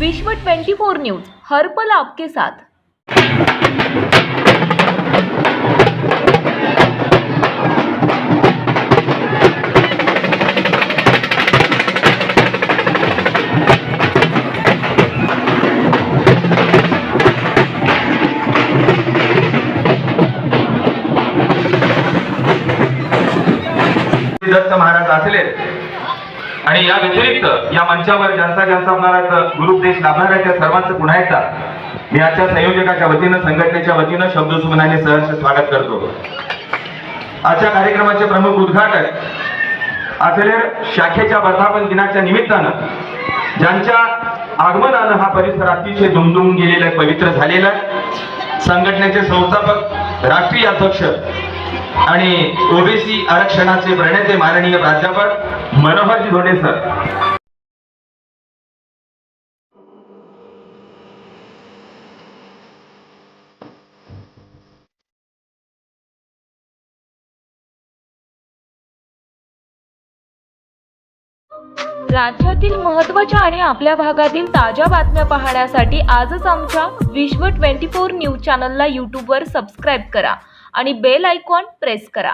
विश्व 24 न्यूज, हर पल आपके साथ। दत्त महाराज असले आणि या व्यतिरिक्त या मंचावर ज्यांचा आपल्याला गुरुपदेश लाभणार आहे त्या सर्वांचं पुन्हा एकदा मी आजच्या संयोजकाच्या वतीनं संघटनेच्या वतीनं शब्दसुमनाने सहर्ष स्वागत करतो। आजच्या कार्यक्रमाचे प्रमुख उद्घाटक आचलेर शाखेच्या वर्धापन दिनाच्या निमित्तानं ज्यांच्या आगमनानं हा परिसर अतिशय दुमदुम गेलेला पवित्र झालेला संघटनेचे संस्थापक राष्ट्रीय अध्यक्ष आणि ओबीसी आरक्षणाचे प्रणेते माननीय प्राध्यापक मनोहरजी धोंडे सर। राज्यातील महत्त्वाच्या आणि आपल्या भागातील ताज्या बातम्या पाहण्यासाठी आजच आमच्या विश्व 24 न्यूज चॅनलला यूट्यूबवर सबस्क्राईब करा आणि बेल आयकॉन प्रेस करा।